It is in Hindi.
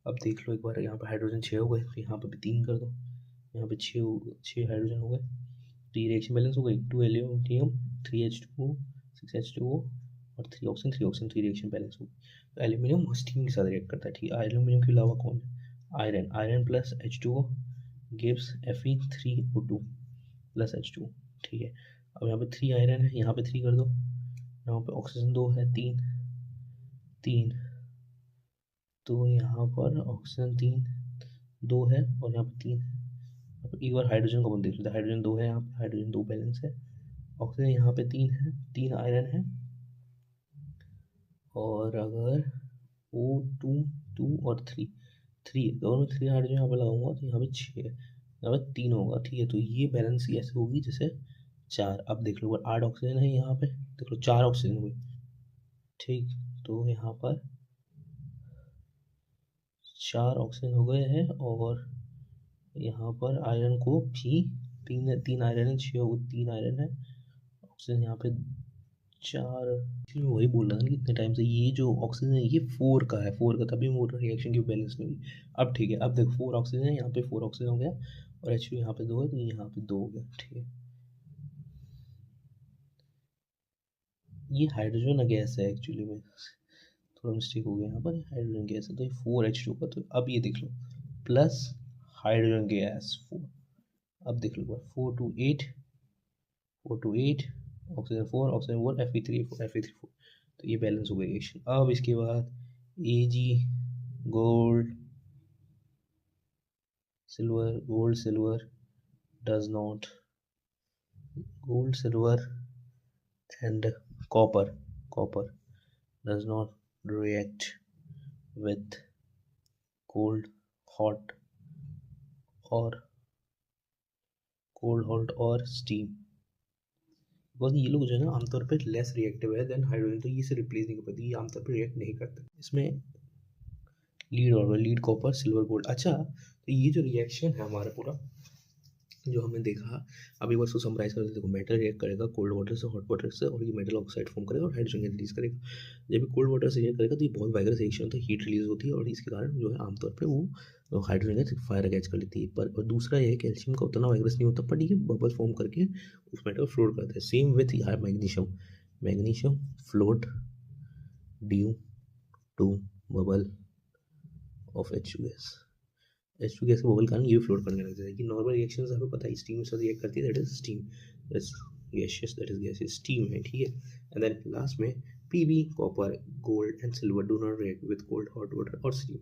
अब देख लो एक बार, यहाँ पे हाइड्रोजन 6 हो गए, तो यहाँ पे भी 3 कर दो, यहाँ पे 6 हाइड्रोजन हो गए, तो ये रिएक्शन बैलेंस हो गई। 2 एल्यूमिनियम 3 H2O 6 H2O और 3 ऑक्सीजन 3 ऑक्सीजन, 3 रिएक्शन बैलेंस हो गई। तो एल्यूमिनियम स्टीम के साथ रिएक्ट करता है, ठीक है। एल्यूमिनियम के अलावा कौन है? Iron, iron plus H2O gives Fe3O2 plus H2O, ठीक है। अब यहाँ पे 3 आयरन है, यहाँ पे 3 कर दो, यहाँ पे ऑक्सीजन 2 है, 3 3, तो यहाँ पर ऑक्सीजन 3 2 है और यहाँ पे 3 है। एक बार हाइड्रोजन को अपन देख लेते हैं, हाइड्रोजन 2 है, यहाँ पे हाइड्रोजन 2 बैलेंस है, ऑक्सीजन यहाँ पे 3 है, 3 आयरन है, और अगर O2 2 और 3 3 दोनों में 3 हाइड्रोजन यहाँ पे लगाऊंगा तो यहाँ पे 6 है, यहाँ पे 3 होगा, ठीक है। तो ये बैलेंस ऐसे होगी जैसे 4। अब देख लो 8 ऑक्सीजन है यहाँ पे, देख लो 4 ऑक्सीजन हुए, ठीक। तो यहाँ पर 4 ऑक्सीजन हो गए हैं, और यहाँ पर आयरन को भी 3 आयरन है, 6 3 आयरन है, ऑक्सीजन यहाँ पे 4। मैं वही बोल रहा था ना कितने टाइम से, ये जो ऑक्सीजन है ये 4 का है, 4 का, तभी मोटर रिएक्शन की बैलेंस नहीं हुई। अब ठीक है, अब देखो 4 ऑक्सीजन है, यहाँ पे 4 ऑक्सीजन हो गया, और H2 यहाँ पे 2 है, तो यहाँ पे 2 हो गया, ठीक है। ये हाइड्रोजन गैस है एक्चुअली में, थोड़ा मिस्टेक हो गया यहाँ पर, हाइड्रोजन गैस है, तो ये 4H2 का। तो अब ये देख लो प्लस हाइड्रोजन गैस 4, अब देख लो 4 to 8 ऑक्सीजन 4 ऑक्सीजन 4 Fe3 4 तो ये बैलेंस हो गई रिएक्शन। अब इसके बाद Ag gold silver does not, gold silver and copper does not react with cold hot और steam, बिकॉज ये लोग जो है ना आमतौर पर लेस रिएक्टिव है देन हाइड्रोजन, तो ये इसे रिप्लेस नहीं कर पाती, ये आमतौर पर रिएक्ट नहीं करता। इसमें लीड कॉपर सिल्वर गोल्ड। अच्छा, तो ये जो रिएक्शन है हमारा पूरा जो हमने देखा, अभी बस को समराइज कर देते, देखो मेटल रिएक्ट करेगा कोल्ड वाटर से हॉट वाटर से, और ये मेटल ऑक्साइड फॉर्म करेगा और हाइड्रोजन गैस रिलीज करेगा। जब भी कोल्ड वाटर से रिएक्ट करेगा तो ये बहुत वाइगरस रिएक्शन होता है, हीट रिलीज होती है, और इसके कारण जो है आमतौर पर वो हाइड्रोजन गैस फायर कैच कर लेती है। पर और दूसरा ये है कैल्शियम का उतना वाइगरस नहीं होता, बट ये बबल फॉर्म करके उस मेटल फ्लोट करता है। Same with magnesium float due to bubble of H2 gas. H2 gas का बबल कारण ये फ्लोट करने लगता है। कि नॉर्मल रिएक्शंस आपको पता है स्टीम से रिएक्ट करती है, that is steam, that is gaseous, that is gaseous steam है, ठीक है। एंड देन लास्ट में Pb copper gold and silver do not react with cold hot water और स्टीम।